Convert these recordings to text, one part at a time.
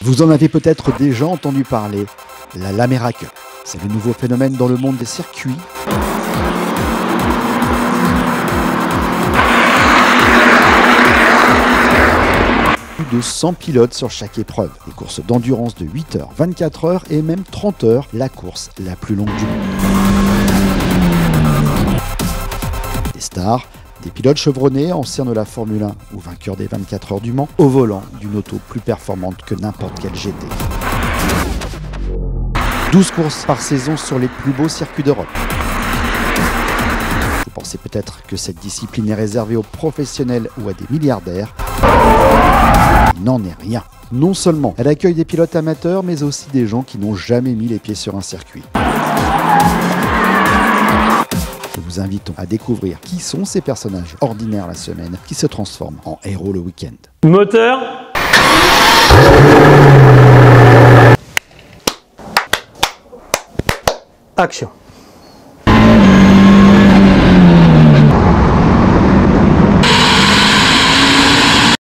Vous en avez peut-être déjà entendu parler, la Lamera Cup. C'est le nouveau phénomène dans le monde des circuits. Plus de 100 pilotes sur chaque épreuve. Des courses d'endurance de 8 heures, 24 heures et même 30 heures, la course la plus longue du monde. Des stars, des pilotes chevronnés, anciens de la Formule 1 ou vainqueurs des 24 heures du Mans, au volant d'une auto plus performante que n'importe quel GT. 12 courses par saison sur les plus beaux circuits d'Europe. Vous pensez peut-être que cette discipline est réservée aux professionnels ou à des milliardaires. Il n'en est rien. Non seulement elle accueille des pilotes amateurs, mais aussi des gens qui n'ont jamais mis les pieds sur un circuit. Nous vous invitons à découvrir qui sont ces personnages ordinaires la semaine qui se transforment en héros le week-end. Moteur. Action.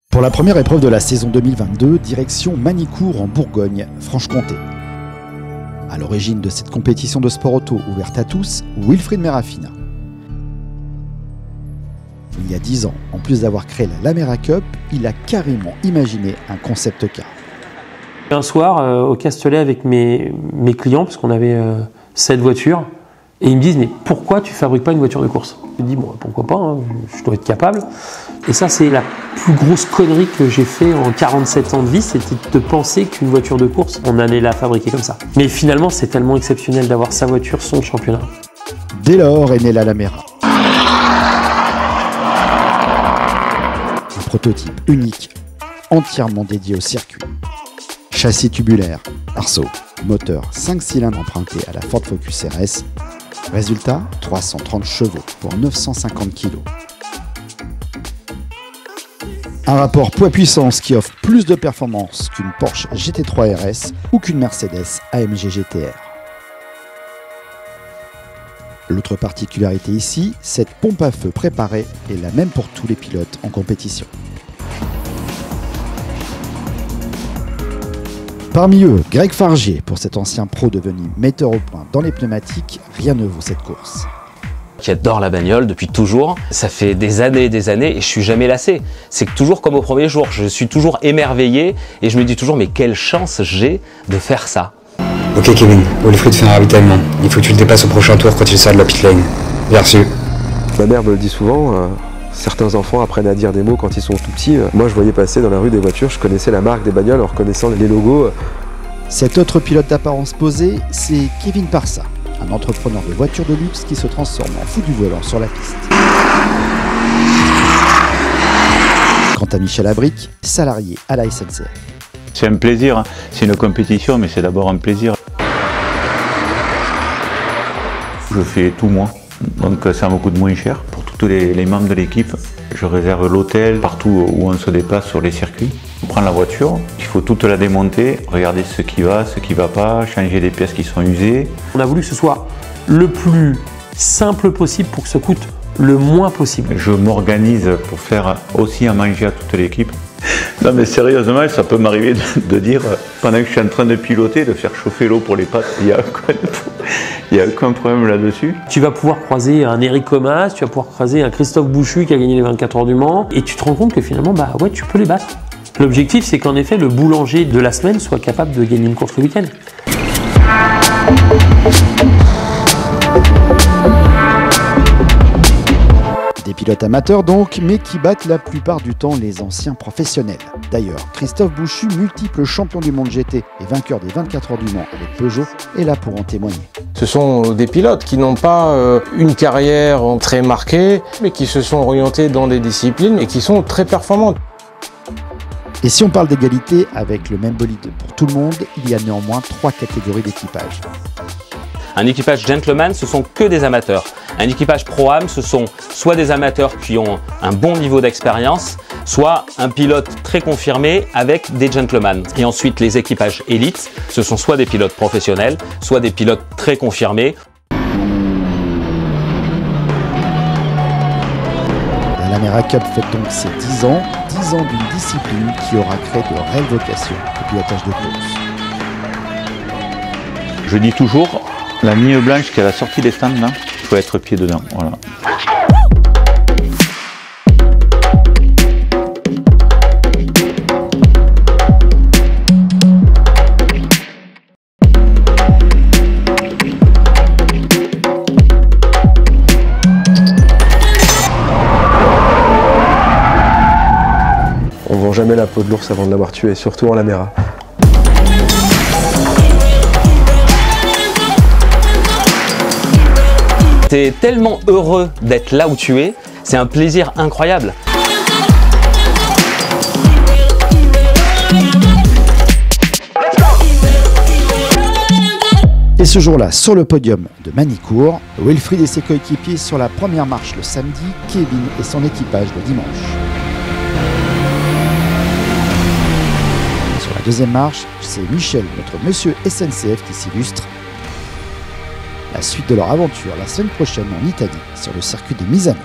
Pour la première épreuve de la saison 2022, direction Magny-Cours en Bourgogne, Franche-Comté. À l'origine de cette compétition de sport auto ouverte à tous, Wilfried Merafina. Il y a 10 ans, en plus d'avoir créé la Lamera Cup, il a carrément imaginé un concept car. Un soir, au Castellet avec mes clients, parce qu'on avait 7 voitures, et ils me disent « Mais pourquoi tu ne fabriques pas une voiture de course ?» Je me dis « Bon, pourquoi pas, hein, je dois être capable. » Et ça, c'est la plus grosse connerie que j'ai fait en 47 ans de vie, c'était de penser qu'une voiture de course, on allait la fabriquer comme ça. Mais finalement, c'est tellement exceptionnel d'avoir sa voiture, son championnat. Dès lors est née la Lamera. Un prototype unique, entièrement dédié au circuit. Châssis tubulaire, arceau, moteur 5 cylindres emprunté à la Ford Focus RS. Résultat, 330 chevaux pour 950 kg. Un rapport poids-puissance qui offre plus de performance qu'une Porsche GT3 RS ou qu'une Mercedes AMG GTR. L'autre particularité ici, cette pompe à feu préparée est la même pour tous les pilotes en compétition. Parmi eux, Greg Fargier, pour cet ancien pro devenu metteur au point dans les pneumatiques, rien ne vaut cette course. J'adore la bagnole depuis toujours, ça fait des années et je suis jamais lassé. C'est toujours comme au premier jour, je suis toujours émerveillé et je me dis toujours mais quelle chance j'ai de faire ça. Ok Kevin, Wilfried fait un ravitaillement, il faut que tu le dépasses au prochain tour quand il sort de la pit lane. Bien reçu. Ma mère me le dit souvent, certains enfants apprennent à dire des mots quand ils sont tout petits. Moi je voyais passer dans la rue des voitures, je connaissais la marque des bagnoles en reconnaissant les logos. Cet autre pilote d'apparence posée, c'est Kevin Parsa, un entrepreneur de voitures de luxe qui se transforme en fou du volant sur la piste. Quant à Michel Abric, salarié à la SNCF. C'est un plaisir, c'est une compétition, mais c'est d'abord un plaisir. Je fais tout moi, donc ça me coûte moins cher. Pour tous les membres de l'équipe, je réserve l'hôtel partout où on se déplace sur les circuits. On prend la voiture, il faut toute la démonter, regarder ce qui va pas, changer les pièces qui sont usées. On a voulu que ce soit le plus simple possible pour que ça coûte le moins possible. Je m'organise pour faire aussi à manger à toute l'équipe. Non mais sérieusement, ça peut m'arriver de dire, pendant que je suis en train de piloter, de faire chauffer l'eau pour les pâtes. Il n'y a aucun problème là-dessus. Tu vas pouvoir croiser un Eric Comas, tu vas pouvoir croiser un Christophe Bouchu qui a gagné les 24 heures du Mans, et tu te rends compte que finalement, bah ouais, tu peux les battre. L'objectif, c'est qu'en effet, le boulanger de la semaine soit capable de gagner une course le week-end. Des pilotes amateurs donc, mais qui battent la plupart du temps les anciens professionnels. D'ailleurs, Christophe Bouchu, multiple champion du monde GT et vainqueur des 24 heures du Mans avec Peugeot, est là pour en témoigner. Ce sont des pilotes qui n'ont pas une carrière très marquée, mais qui se sont orientés dans des disciplines et qui sont très performantes. Et si on parle d'égalité avec le même bolide pour tout le monde, il y a néanmoins 3 catégories d'équipage. Un équipage gentleman, ce sont que des amateurs. Un équipage pro-am, ce sont soit des amateurs qui ont un bon niveau d'expérience, soit un pilote très confirmé avec des gentlemen. Et ensuite, les équipages élites, ce sont soit des pilotes professionnels, soit des pilotes très confirmés. La Lamera Cup fête donc ses 10 ans, 10 10 ans d'une discipline qui aura créé de réelles vocations au pilotage de course. Je dis toujours, la ligne blanche qui est à la sortie des stands, là, il faut être pied dedans. Voilà. On vend jamais la peau de l'ours avant de l'avoir tué, surtout en Laméra. T'es tellement heureux d'être là où tu es, c'est un plaisir incroyable. Et ce jour-là, sur le podium de Manicourt, Wilfried et ses coéquipiers sur la première marche le samedi, Kevin et son équipage le dimanche. Sur la deuxième marche, c'est Michel, notre monsieur SNCF, qui s'illustre. La suite de leur aventure la semaine prochaine en Italie, sur le circuit de Misano.